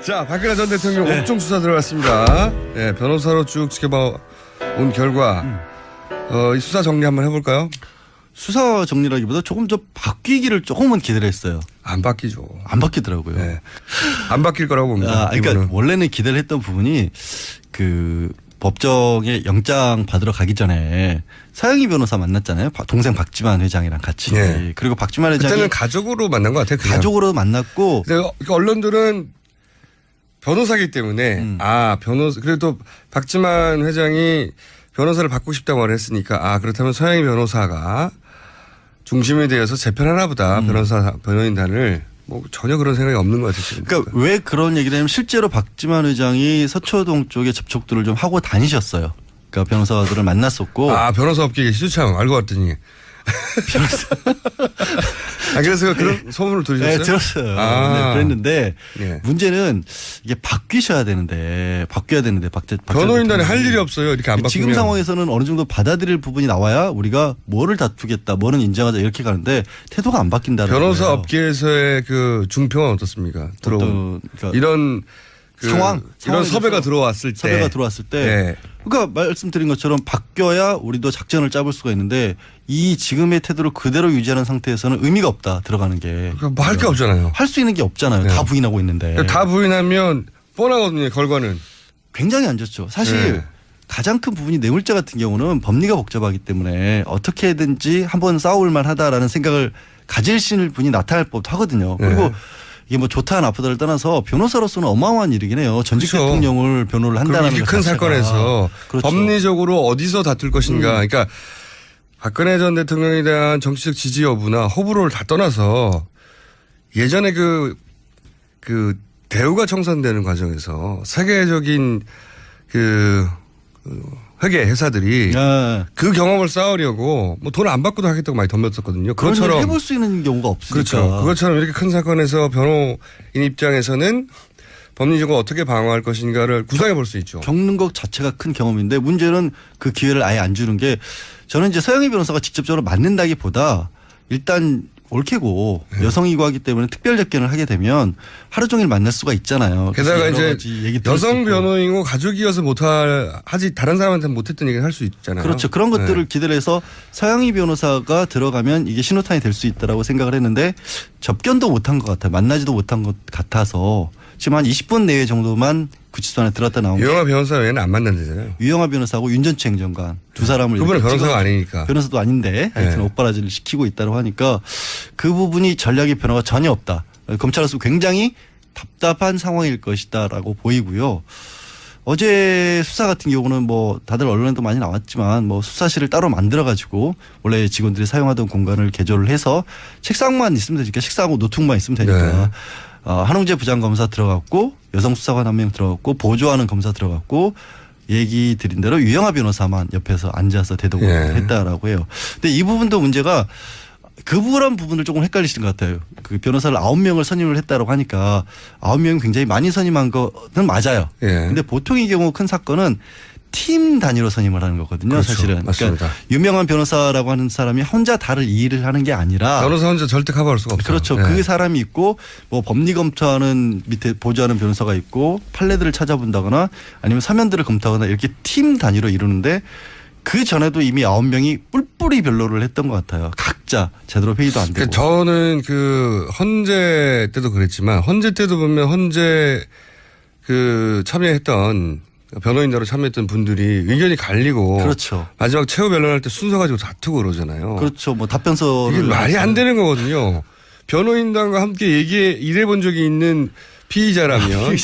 자, 박근혜 전 대통령 네. 옥중 수사 들어갔습니다. 네, 변호사로 쭉 지켜봐 온 결과 이 수사 정리 한번 해볼까요? 수사 정리라기보다 조금 더 바뀌기를 조금은 기대를 했어요. 안 바뀌죠. 안 바뀌더라고요. 네. 안 바뀔 거라고 봅니다. 그러니까 이거는. 원래는 기대를 했던 부분이 그 법정에 영장 받으러 가기 전에 서영희 변호사 만났잖아요. 동생 박지만 회장이랑 같이. 네. 그리고 박지만 회장이 그때는 가족으로 만난 것 같아요. 그냥. 가족으로 만났고. 근데 언론들은 변호사기 때문에 변호사 그래도 박지만 회장이 변호사를 받고 싶다고 말했으니까 그렇다면 서영희 변호사가 중심이 되어서 재편하나 보다 변호인단을 뭐 전혀 그런 생각이 없는 것 같아요. 지금. 그러니까 왜 그런 얘기를 하냐면 실제로 박지만 회장이 서초동 쪽에 접촉들을 좀 하고 다니셨어요. 그러니까 변호사들을 만났었고. 변호사 업계에 시주창 알고 왔더니. 그래서 그런 소문을 들으셨어요? 네, 들었어요. 네, 그랬는데 문제는 이게 바뀌어야 되는데 변호인단에 할 일이 없어요. 이렇게 안 바뀌면. 지금 상황에서는 어느 정도 받아들일 부분이 나와야 우리가 뭐를 다투겠다, 뭐는 인정하자 이렇게 가는데 태도가 안 바뀐다는 거예요. 변호사 업계에서의 그 중평은 어떻습니까? 그러니까 이런 이런 섭외가 들어왔을 때. 네. 그러니까 말씀드린 것처럼 바뀌어야 우리도 작전을 짜볼 수가 있는데 이 지금의 태도를 그대로 유지하는 상태에서는 의미가 없다 들어가는 게. 뭐 할 게 없잖아요. 할 수 있는 게 없잖아요. 다 부인하고 있는데. 다 부인하면 뻔하거든요. 결과는. 굉장히 안 좋죠. 사실 가장 큰 부분이 뇌물죄 같은 경우는 법리가 복잡하기 때문에 어떻게든지 한번 싸울 만하다라는 생각을 가지실 분이 나타날 법도 하거든요. 그리고 이게 뭐 좋다 나쁘다를 떠나서 변호사로서는 어마어마한 일이긴 해요. 전직 대통령을 변호를 한다는 이렇게 큰 사건에서 법리적으로 어디서 다툴 것인가. 그러니까 박근혜 전 대통령에 대한 정치적 지지 여부나 호불호를 다 떠나서 예전에 그 대우가 청산되는 과정에서 세계적인 회계 회사들이 그 경험을 쌓으려고 뭐 돈 안 받고도 하겠다고 많이 덤볐었거든요. 그것처럼 해볼 수 있는 경우가 없으니까. 그렇죠. 그것처럼 이렇게 큰 사건에서 변호인 입장에서는 법리적으로 어떻게 방어할 것인가를 구상해 볼 수 있죠. 겪는 것 자체가 큰 경험인데 문제는 그 기회를 아예 안 주는 게 저는 이제 서영희 변호사가 직접적으로 맞는다기보다 일단 옳게고 여성이고 하기 때문에 특별 접견을 하게 되면 하루 종일 만날 수가 있잖아요. 게다가 이제 여성 변호인이고 가족이어서 하지 다른 사람한테는 못했던 얘기를 할 수 있잖아요. 그렇죠. 그런 것들을 기대를 해서 서영희 변호사가 들어가면 이게 신호탄이 될 수 있다라고 생각을 했는데 접견도 못한 것 같아요. 만나지도 못한 것 같아서 지금 한 20분 내외 정도만 구치소 안에 들어갔다 나온 유영하 변호사 외에는 안 만난다잖아요. 유영하 변호사하고 윤전추 행정관 두 사람을. 그분은 변호사가 아니니까. 변호사도 아닌데 하여튼 옥바라지를 시키고 있다고 하니까 그 부분이 전략의 변화가 전혀 없다. 검찰로서 굉장히 답답한 상황일 것이다라고 보이고요. 어제 수사 같은 경우는 뭐 다들 언론에도 많이 나왔지만 뭐 수사실을 따로 만들어 가지고 원래 직원들이 사용하던 공간을 개조를 해서 책상만 있으면 되니까 책상하고 노트북만 있으면 되니까 한홍재 부장검사 들어갔고 여성 수사관 한 명 들어갔고 보조하는 검사 들어갔고 얘기 드린 대로 유영하 변호사만 옆에서 앉아서 대동을 했다라고 해요. 근데 이 부분도 문제가 그런 부분을 조금 헷갈리시는 것 같아요. 그 변호사를 9명을 선임을 했다라고 하니까 9명이 굉장히 많이 선임한 거는 맞아요. 근데 보통의 경우 큰 사건은 팀 단위로 선임을 하는 거거든요. 그렇죠. 사실은. 맞습니다. 그러니까 유명한 변호사라고 하는 사람이 혼자 다를 일을 하는 게 아니라 변호사 혼자 절대 커버할 수가 없어요. 그렇죠. 그 사람이 있고 뭐 법리 검토하는 밑에 보조하는 변호사가 있고 판례들을 찾아본다거나 아니면 서면들을 검토하거나 이렇게 팀 단위로 이루는데 그 전에도 이미 9명이 뿔뿔이 변론을 했던 것 같아요. 각자 제대로 회의도 안 되고. 저는 헌재 때도 그랬지만 헌재 때도 보면 헌재 참여했던 변호인으로 참여했던 분들이 의견이 갈리고. 그렇죠. 마지막 최후 변론할 때 순서 가지고 다투고 그러잖아요. 그렇죠. 뭐 답변서를. 이게 말이 안 되는 거거든요. 변호인단과 함께 일해본 적이 있는 피의자라면.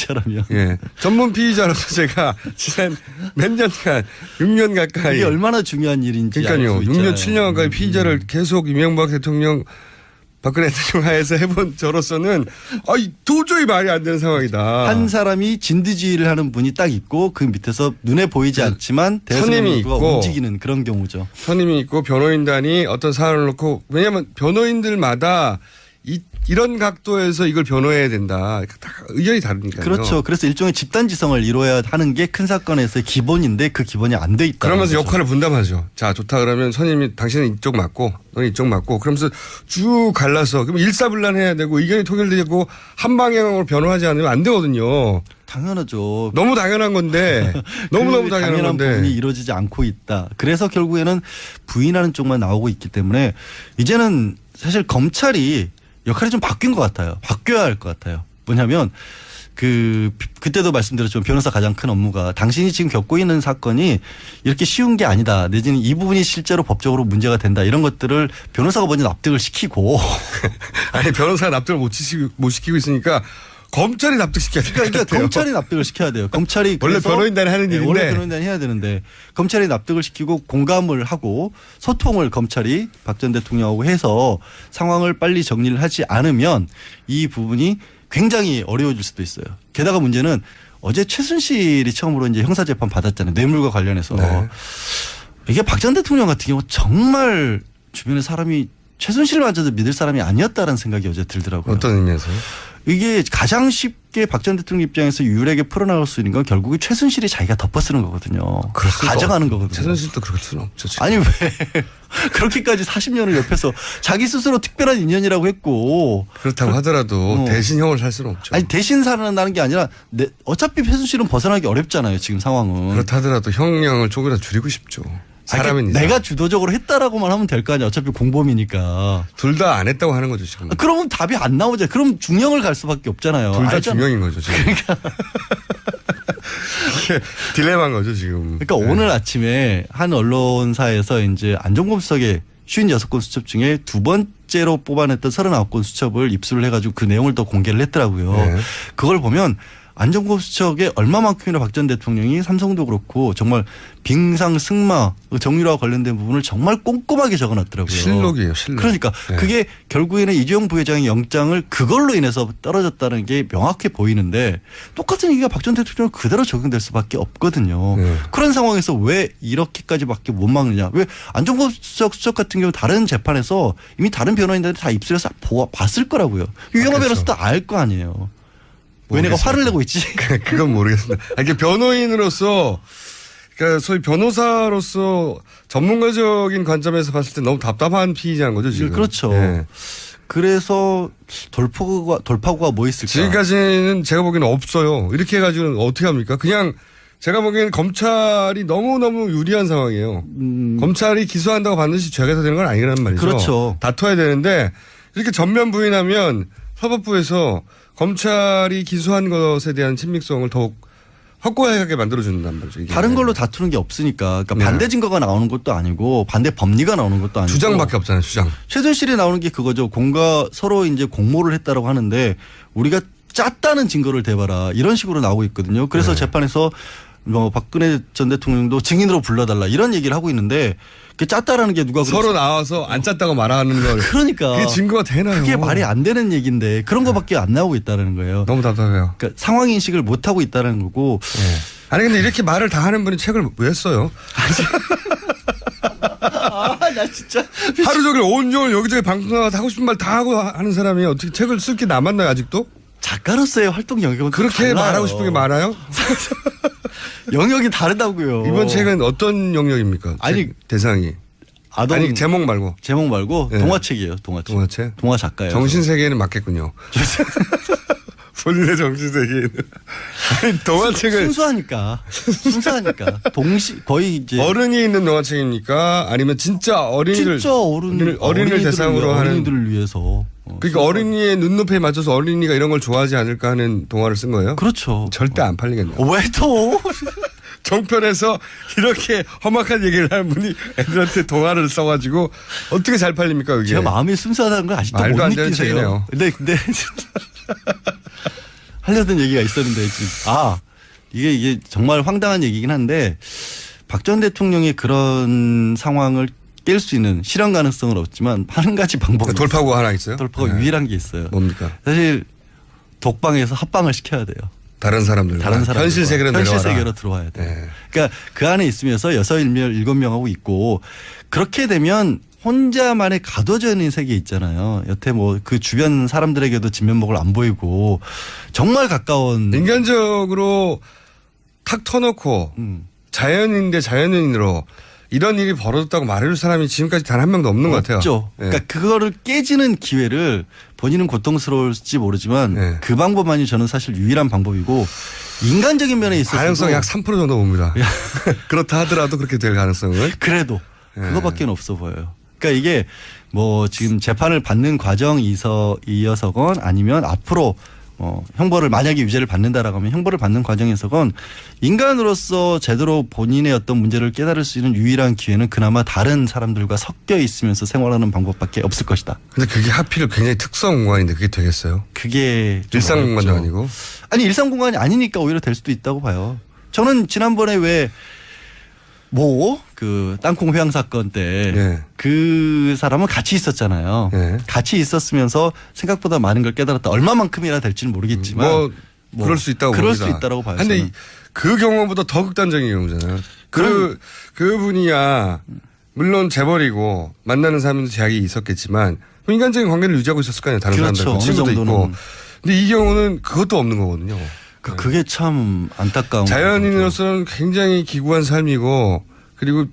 전문 피의자로서 제가 지난 몇 년간 6년 가까이. 이게 얼마나 중요한 일인지. 그러니까요. 6년 7년 가까이 피의자를 계속 이명박 대통령 박근혜 대통령 하에서 해본 저로서는 도저히 말이 안 되는 상황이다. 한 사람이 진두지휘를 하는 분이 딱 있고 그 밑에서 눈에 보이지 않지만 선임이 있고 움직이는 그런 경우죠. 선임이 있고 변호인단이 어떤 사안을 놓고 왜냐하면 변호인들마다 이런 각도에서 이걸 변호해야 된다. 다 의견이 다르니까요. 그렇죠. 그래서 일종의 집단지성을 이루어야 하는 게 큰 사건에서의 기본인데 그 기본이 안 돼 있다. 그러면서 역할을 분담하죠. 자, 좋다 그러면 선임이 당신은 이쪽 맞고 너는 이쪽 맞고 그러면서 쭉 갈라서 그럼 일사불란해야 되고 의견이 통일되고 한 방향으로 변호하지 않으면 안 되거든요. 당연하죠. 너무 당연한 건데 너무너무 당연한 건데. 부분이 이루어지지 않고 있다. 그래서 결국에는 부인하는 쪽만 나오고 있기 때문에 이제는 사실 검찰이 역할이 좀 바뀐 것 같아요. 바뀌어야 할 것 같아요. 뭐냐면 그때도 말씀드렸지만 변호사 가장 큰 업무가 당신이 지금 겪고 있는 사건이 이렇게 쉬운 게 아니다. 내지는 이 부분이 실제로 법적으로 문제가 된다. 이런 것들을 변호사가 먼저 납득을 시키고 아니 변호사가 납득을 못 시키고 있으니까 검찰이 납득시켜야 돼요. 그러니까 검찰이 납득을 시켜야 돼요. 검찰이 원래 변호인단이 하는 일인데. 원래 변호인단이 해야 되는데 검찰이 납득을 시키고 공감을 하고 소통을 검찰이 박 전 대통령하고 해서 상황을 빨리 정리를 하지 않으면 이 부분이 굉장히 어려워질 수도 있어요. 게다가 문제는 어제 최순실이 처음으로 이제 형사재판 받았잖아요. 뇌물과 관련해서. 네. 이게 박 전 대통령 같은 경우 정말 주변에 사람이 최순실마저도 믿을 사람이 아니었다라는 생각이 어제 들더라고요. 어떤 의미에서요? 이게 가장 쉽게 박 전 대통령 입장에서 유일하게 풀어나갈 수 있는 건 결국에 최순실이 자기가 덮어쓰는 거거든요. 가져가는 거거든요. 최순실도 그럴 수는 없죠. 지금. 아니 왜 그렇게까지 40년을 옆에서 자기 스스로 특별한 인연이라고 했고 그렇다고 하더라도 대신 형을 살 수는 없죠. 아니 대신 살아난다는 게 아니라 어차피 최순실은 벗어나기 어렵잖아요. 지금 상황은. 그렇다 하더라도 형량을 조금이라도 줄이고 싶죠. 사람은 내가 주도적으로 했다라고만 하면 될 거 아니야. 어차피 공범이니까. 둘 다 안 했다고 하는 거죠 지금. 그러면 답이 안 나오죠. 그럼 중형을 갈 수밖에 없잖아요. 둘 다 중형인 거죠 지금. 그러니까 딜레마인 거죠 지금. 그러니까 오늘 아침에 한 언론사에서 이제 안종범 수석의 56건 수첩 중에 두 번째로 뽑아냈던 39건 수첩을 입수를 해가지고 그 내용을 또 공개를 했더라고요. 네. 그걸 보면 안종범 수첩에 얼마만큼이나 박 전 대통령이 삼성도 그렇고 정말 빙상 승마 정유라와 관련된 부분을 정말 꼼꼼하게 적어놨더라고요. 실록이에요. 실록. 그러니까 네. 그게 결국에는 이재용 부회장의 영장을 그걸로 인해서 떨어졌다는 게 명확해 보이는데 똑같은 얘기가 박 전 대통령 그대로 적용될 수밖에 없거든요. 네. 그런 상황에서 왜 이렇게까지밖에 못 막느냐. 왜 안종범 수석 같은 경우 다른 재판에서 이미 다른 변호인들이 다 입술에서 봤을 거라고요. 유영하 그렇죠. 변호사도 알 거 아니에요. 왜 내가 화를 내고 있지? 그건 모르겠습니다. 이렇게 변호인으로서 그러니까 소위 변호사로서 전문가적인 관점에서 봤을 때 너무 답답한 피의자인 거죠 지금. 그렇죠. 네. 그래서 돌파구가 뭐 있을까? 지금까지는 제가 보기에는 없어요. 이렇게 해가지고는 어떻게 합니까? 그냥 제가 보기에는 검찰이 너무너무 유리한 상황이에요. 검찰이 기소한다고 반드시 죄가 되는 건 아니라는 말이죠. 그렇죠. 다퉈야 되는데 이렇게 전면 부인하면 사법부에서 검찰이 기소한 것에 대한 친밀성을 더욱 확고하게 만들어준단 말이죠. 이게. 다른 걸로 다투는 게 없으니까. 그러니까 네. 반대 증거가 나오는 것도 아니고 반대 법리가 나오는 것도 아니고. 주장밖에 없잖아요. 주장. 최순실이 나오는 게 그거죠. 서로 이제 공모를 했다라고 하는데 우리가 짰다는 증거를 대봐라. 이런 식으로 나오고 있거든요. 그래서 네. 재판에서 박근혜 전 대통령도 증인으로 불러달라 이런 얘기를 하고 있는데 그 짰다라는 게 누가 서로 나와서 안 짰다고 말하는 걸. 그러니까 그게 증거가 되나요? 그게 말이 안 되는 얘기인데 그런 거밖에 안 나오고 있다는 거예요. 너무 답답해요. 그러니까 상황 인식을 못 하고 있다는 거고. 네. 아니 근데 이렇게 말을 다 하는 분이 책을 왜 써요? 나 진짜 하루 종일 온종일 여기저기 방송 나가서 하고 싶은 말 다 하고 하는 사람이 어떻게 책을 쓸 게 남았나요 아직도? 작가로서의 활동 영역은 그렇게 달라요. 말하고 싶은 게 많아요? 영역이 다르다고요. 이번 책은 어떤 영역입니까? 아니, 책 대상이. 아니 제목 말고. 제목 말고 네. 동화책이에요. 동화책. 동화책? 동화 작가예요. 정신세계에는 맞겠군요. 본인의 정신세계에는. 아니 동화책을. 순수하니까. 거의 이제 어른이 있는 동화책입니까? 아니면 진짜 어린이를. 진짜 어린이를 대상으로 하는. 어린이들을 위해서. 그러니까 어린이의 눈높이에 맞춰서 어린이가 이런 걸 좋아하지 않을까 하는 동화를 쓴 거예요? 그렇죠. 절대 안 팔리겠네요. 왜 또? 정편에서 이렇게 험악한 얘기를 하는 분이 애들한테 동화를 써가지고 어떻게 잘 팔립니까 그게? 제가 마음이 순수하다는 걸 아직도 말도 못 안 되는 느끼세요. 책이네요. 근데 하려던 얘기가 있었는데 지금 이게 정말 황당한 얘기긴 한데 박 전 대통령의 그런 상황을 깰 수 있는 실현 가능성은 없지만 한 가지 방법이 돌파구가 하나 있어요? 돌파가 유일한 게 있어요. 뭡니까? 사실 독방에서 합방을 시켜야 돼요. 다른 사람들 현실 세계로 내려와라. 현실 세계로 들어와야 돼요. 네. 그러니까 그 안에 있으면서 6, 7명하고 있고 그렇게 되면 혼자만의 가둬져 있는 세계 있잖아요. 여태 뭐 그 주변 사람들에게도 진면목을 안 보이고 정말 가까운 인간적으로 탁 터놓고 자연인 대 자연인으로 이런 일이 벌어졌다고 말해줄 사람이 지금까지 단 한 명도 없는 것 같아요. 없죠. 예. 그러니까 그거를 깨지는 기회를 본인은 고통스러울지 모르지만 예. 그 방법만이 저는 사실 유일한 방법이고 인간적인 면에 있어서 가능성이 약 3% 정도 봅니다. 그렇다 하더라도 그렇게 될 가능성은. 그래도 예. 그거밖에 없어 보여요. 그러니까 이게 뭐 지금 재판을 받는 과정이어서건 아니면 앞으로 형벌을 만약에 유죄를 받는다라고 하면 형벌을 받는 과정에서건 인간으로서 제대로 본인의 어떤 문제를 깨달을 수 있는 유일한 기회는 그나마 다른 사람들과 섞여 있으면서 생활하는 방법밖에 없을 것이다. 근데 그게 하필 굉장히 특수한 공간인데 그게 되겠어요? 그게 좀 일상 공간도 어렵죠. 아니고. 아니 일상 공간이 아니니까 오히려 될 수도 있다고 봐요. 저는 지난번에 왜 그 땅콩 회항 사건 때 그 사람은 같이 있었잖아요. 예. 같이 있었으면서 생각보다 많은 걸 깨달았다. 얼마만큼이나 될지는 모르겠지만 그럴 수 있다고 그럴 봅니다. 수 있다고 봐요. 근데 저는. 그 경우보다 더 극단적인 경우잖아요. 그분이야 물론 재벌이고 만나는 사람도 제약이 있었겠지만 인간적인 관계를 유지하고 있었을 거 아니에요. 다른 그렇죠. 사람들 어느 친구도 있고. 정도는. 근데 이 경우는 그것도 없는 거거든요. 그게 참 안타까운 자연인으로서는 굉장히 기구한 삶이고 그리고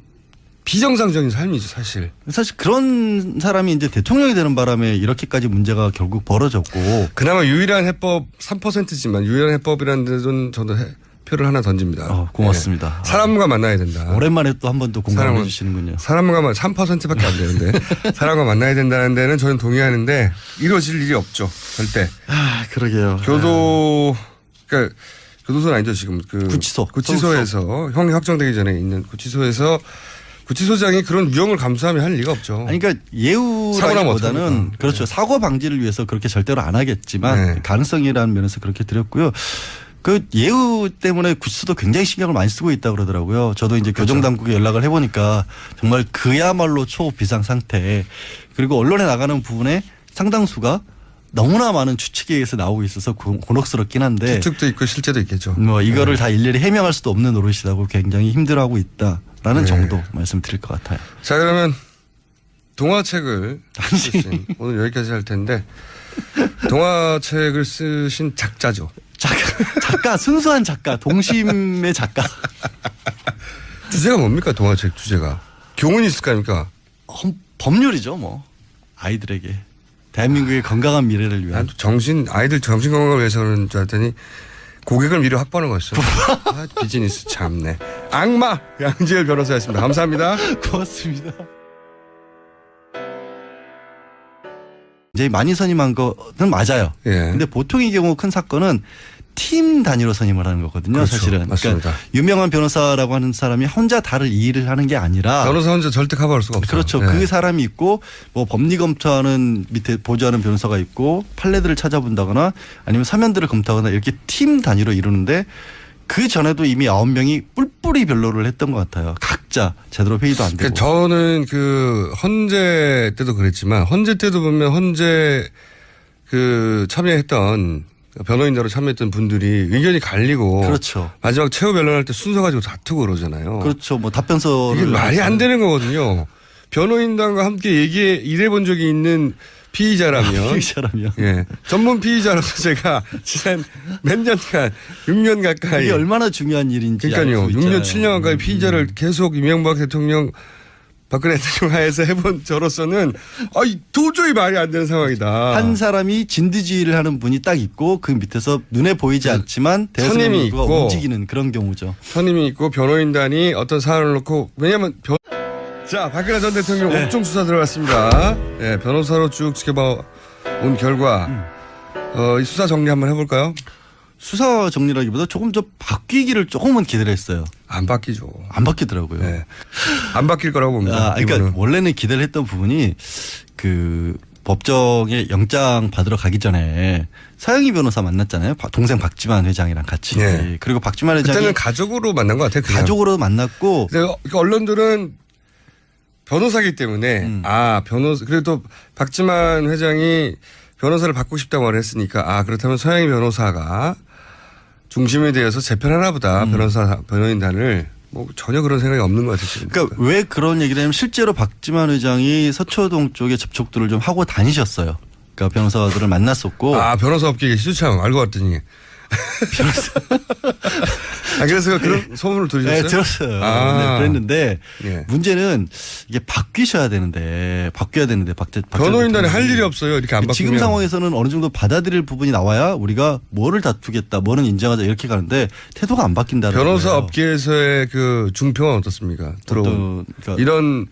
비정상적인 삶이죠, 사실. 사실 그런 사람이 이제 대통령이 되는 바람에 이렇게까지 문제가 결국 벌어졌고 그나마 유일한 해법 3%지만 유일한 해법이라는 데는 저도 표를 하나 던집니다. 고맙습니다. 네. 사람과 만나야 된다. 오랜만에 또 한 번 더 공감해 주시는군요. 사람과 3%밖에 안 되는데 사람과 만나야 된다는 데는 저는 동의하는데 이루어질 일이 없죠. 절대. 그러게요. 그러니까 교도소는 아니죠. 지금 그 구치소에서 형이 확정되기 전에 있는 구치소에서 구치소장이 그런 위험을 감수하며 할 리가 없죠. 아니, 그러니까 예우라기보다는 그렇죠. 사고 방지를 위해서 그렇게 절대로 안 하겠지만 가능성이라는 면에서 그렇게 드렸고요. 그 예우 때문에 구치소도 굉장히 신경을 많이 쓰고 있다 그러더라고요. 저도 이제 교정당국에 연락을 해보니까 정말 그야말로 초비상 상태. 그리고 언론에 나가는 부분에 상당수가 너무나 많은 추측에 의해서 나오고 있어서 곤혹스럽긴 한데. 추측도 있고 실제도 있겠죠. 뭐 이거를 다 일일이 해명할 수도 없는 노릇이라고 굉장히 힘들어하고 있다라는 정도 말씀드릴 것 같아요. 자, 그러면 동화책을 쓰신 오늘 여기까지 할 텐데 동화책을 쓰신 작자죠. 작가 순수한 작가 동심의 작가. 주제가 뭡니까 동화책 주제가? 교훈이 있을 거 아닙니까? 법률이죠 뭐 아이들에게. 대한민국의 건강한 미래를 위한. 아이들 정신 건강을 위해서는 줄 알았더니 고객을 미리 확보하는 거였어요. 비즈니스 참네. 악마 양지열 변호사였습니다. 감사합니다. 고맙습니다. 이제 많이 선임한 거는 맞아요. 근데 보통의 경우 큰 사건은 팀 단위로 선임을 하는 거거든요. 그렇죠. 사실은. 맞습니다. 그러니까 유명한 변호사라고 하는 사람이 혼자 다를 일을 하는 게 아니라 변호사 혼자 절대 커버할 수가 없어요. 그렇죠. 그 사람이 있고 뭐 법리 검토하는 밑에 보조하는 변호사가 있고 판례들을 찾아본다거나 아니면 서면들을 검토하거나 이렇게 팀 단위로 이루는데 그 전에도 이미 9명이 뿔뿔이 변론을 했던 것 같아요. 각자 제대로 회의도 안 되고. 그러니까 저는 그 헌재 때도 그랬지만 헌재 때도 보면 헌재 그 참여했던 변호인으로 참여했던 분들이 의견이 갈리고 그렇죠. 마지막 최후 변론할 때 순서 가지고 다투고 그러잖아요. 그렇죠. 뭐 답변서를 이게 말이 안 되는 거거든요. 변호인단과 함께 일해본 적이 있는 피의자라면 예. 전문 피의자로서 제가 지난 몇 년간 6년 가까이 이게 얼마나 중요한 일인지 그러니까요. 6년 7년 가까이 피의자를 계속 이명박 대통령 박근혜 대통령 하에서 해본 저로서는 도저히 말이 안 되는 상황이다. 한 사람이 진두지휘를 하는 분이 딱 있고 그 밑에서 눈에 보이지 않지만 선임이 있고 움직이는 그런 경우죠. 선임이 있고 변호인단이 어떤 사안을 놓고 왜냐하면 자 박근혜 전 대통령 옥중 수사 들어갔습니다. 네, 변호사로 쭉 지켜봐 온 결과 이 수사 정리 한번 해볼까요? 수사 정리라기보다 조금 더 바뀌기를 조금은 기대를 했어요. 안 바뀌죠. 안 바뀌더라고요. 네. 안 바뀔 거라고 봅니다. 그러니까 이거는. 원래는 기대를 했던 부분이 그 법정에 영장 받으러 가기 전에 서영희 변호사 만났잖아요. 동생 박지만 회장이랑 같이. 네. 그리고 박지만 회장이 그때는 가족으로 만난 것 같아요. 그냥. 가족으로 만났고. 언론들은 변호사기 때문에 그래도 박지만 회장이 변호사를 받고 싶다고 말했으니까 그렇다면 서영희 변호사가 중심이 되어서 재편하나 보다 변호인단을 뭐 전혀 그런 생각이 없는 것 같아요. 지금. 그러니까 왜 그런 얘기를 하냐면 실제로 박지만 회장이 서초동 쪽에 접촉들을 좀 하고 다니셨어요. 그러니까 변호사들을 만났었고. 아, 변호사 업계에 시주창 알고 왔더니. 아, 그래서 그런 소문을 들으셨어요? 네, 들었어요. 아. 네, 그랬는데 예. 문제는 이게 바뀌어야 되는데 변호인단에 할 일이 없어요. 이렇게 안 바뀌면. 지금 상황에서는 어느 정도 받아들일 부분이 나와야 우리가 뭐를 다투겠다, 뭐는 인정하자 이렇게 가는데 태도가 안 바뀐다는 거예요. 변호사 업계에서의 그 중평은 어떻습니까? 들어온 그러니까 이런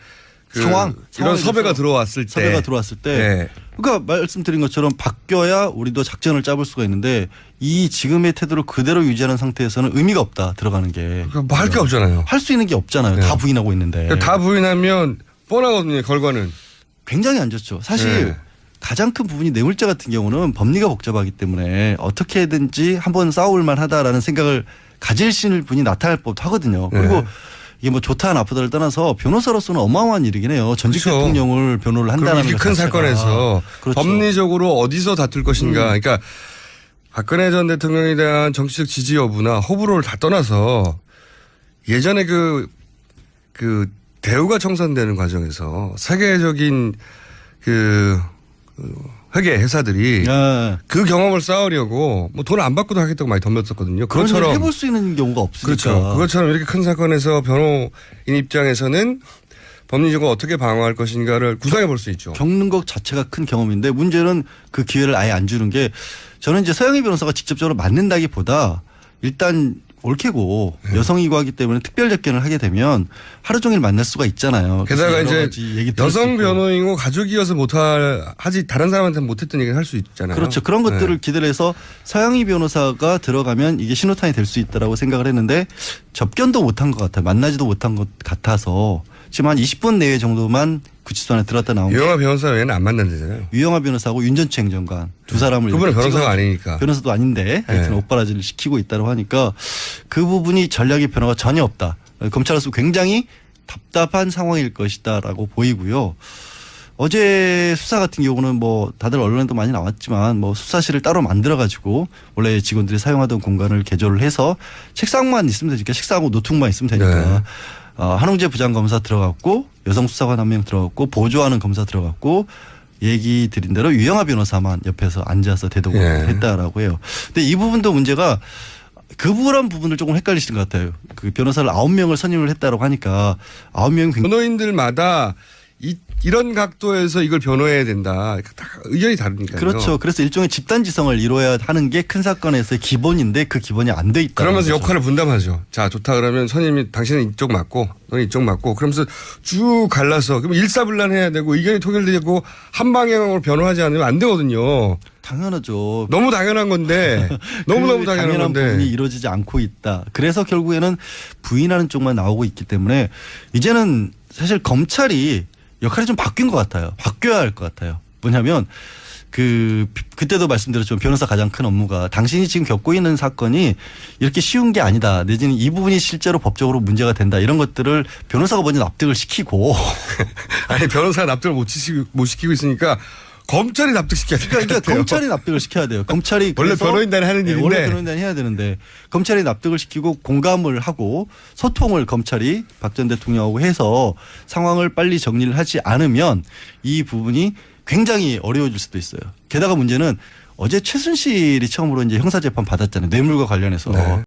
그 상황 이런 섭외가 들어왔을 때. 섭외가 들어왔을 때 네. 그러니까 말씀드린 것처럼 바뀌어야 우리도 작전을 짜볼 수가 있는데 이 지금의 태도를 그대로 유지하는 상태에서는 의미가 없다 들어가는 게. 뭐 할 게 없잖아요. 할 수 있는 게 없잖아요. 네. 다 부인하고 있는데. 다 부인하면 뻔하거든요. 결과는. 굉장히 안 좋죠. 사실 네. 가장 큰 부분이 뇌물죄 같은 경우는 법리가 복잡하기 때문에 어떻게든지 한번 싸울 만하다라는 생각을 가지실 분이 나타날 법도 하거든요. 그리고 네. 이게 뭐 좋다 나쁘다를 떠나서 변호사로서는 어마어마한 일이긴 해요. 전직 그렇죠. 대통령을 변호를 그리고 한다는 이렇게 것 큰 자체가. 사건에서 그렇죠. 법리적으로 어디서 다툴 것인가. 그러니까 박근혜 전 대통령에 대한 정치적 지지 여부나 호불호를 다 떠나서 예전에 그 대우가 청산되는 과정에서 세계적인 그 회계 회사들이 네. 그 경험을 쌓으려고 뭐 돈 안 받고도 하겠다고 많이 덤볐었거든요. 그런 일을 그것처럼 해볼 수 있는 경우가 없으니까. 그렇죠. 그것처럼 이렇게 큰 사건에서 변호인 입장에서는 법리적으로 어떻게 방어할 것인가를 구상해 볼 수 있죠. 겪는 것 자체가 큰 경험인데 문제는 그 기회를 아예 안 주는 게 저는 이제 서영희 변호사가 직접적으로 맞는다기보다 일단 옳게고 여성이고 하기 때문에 특별 접견을 하게 되면 하루 종일 만날 수가 있잖아요. 게다가 그래서 여러 이제 가지 얘기 들을 수 여성 있고. 변호인이고 가족이어서 하지 다른 사람한테는 못했던 얘기를 할 수 있잖아요. 그렇죠. 그런 것들을 기대를 해서 서영희 변호사가 들어가면 이게 신호탄이 될 수 있다라고 생각을 했는데 접견도 못한 것 같아요. 만나지도 못한 것 같아서 지금 한 20분 내외 정도만 구치소 안에 들어갔다 나온 게 유영아 변호사 외에는 안 만난다잖아요. 유영아 변호사하고 윤전추 행정관 두 사람을 그분은 이렇게 변호사가 찍어서 아니니까. 변호사도 아닌데 하여튼 네. 오빠라지를 시키고 있다고 하니까 그 부분이 전략의 변화가 전혀 없다. 검찰로서 굉장히 답답한 상황일 것이다라고 보이고요. 어제 수사 같은 경우는 뭐 다들 언론에도 많이 나왔지만 뭐 수사실을 따로 만들어 가지고 원래 직원들이 사용하던 공간을 개조를 해서 책상만 있으면 되니까 책상하고 노트북만 있으면 되니까 네. 한웅재 부장검사 들어갔고 여성 수사관 한 명 들어갔고 보조하는 검사 들어갔고 얘기 드린 대로 유영아 변호사만 옆에서 앉아서 대동을 했다라고 해요. 근데 이 부분도 문제가 그런 부분을 조금 헷갈리시는 것 같아요. 그 변호사를 9명을 선임을 했다라고 하니까 9명이 굉장히 변호인들마다 이런 각도에서 이걸 변호해야 된다. 다 의견이 다르니까요. 그렇죠. 그래서 일종의 집단지성을 이루어야 하는 게 큰 사건에서의 기본인데 그 기본이 안 돼 있다. 그러면서 역할을 분담하죠. 자, 좋다 그러면 선임이 당신은 이쪽 맞고 너는 이쪽 맞고 그러면서 쭉 갈라서 그럼 일사불란해야 되고 의견이 통일되고 한 방향으로 변호하지 않으면 안 되거든요. 당연하죠. 너무 당연한 건데 너무너무 당연한 건데. 부분이 이루어지지 않고 있다. 그래서 결국에는 부인하는 쪽만 나오고 있기 때문에 이제는 사실 검찰이 역할이 좀 바뀐 것 같아요. 바뀌어야 할 것 같아요. 뭐냐면 그때도 말씀드렸지만 변호사 가장 큰 업무가 당신이 지금 겪고 있는 사건이 이렇게 쉬운 게 아니다. 내지는 이 부분이 실제로 법적으로 문제가 된다. 이런 것들을 변호사가 먼저 납득을 시키고 아니 변호사가 납득을 못 시키고 있으니까 검찰이 납득시켜야 될 것 그러니까 같아요. 검찰이 납득을 시켜야 돼요. 검찰이 원래 그래서 변호인단이 하는 일인데. 원래 변호인단이 해야 되는데 검찰이 납득을 시키고 공감을 하고 소통을 검찰이 박 전 대통령하고 해서 상황을 빨리 정리를 하지 않으면 이 부분이 굉장히 어려워질 수도 있어요. 게다가 문제는 어제 최순실이 처음으로 이제 형사재판 받았잖아요. 뇌물과 관련해서. 네.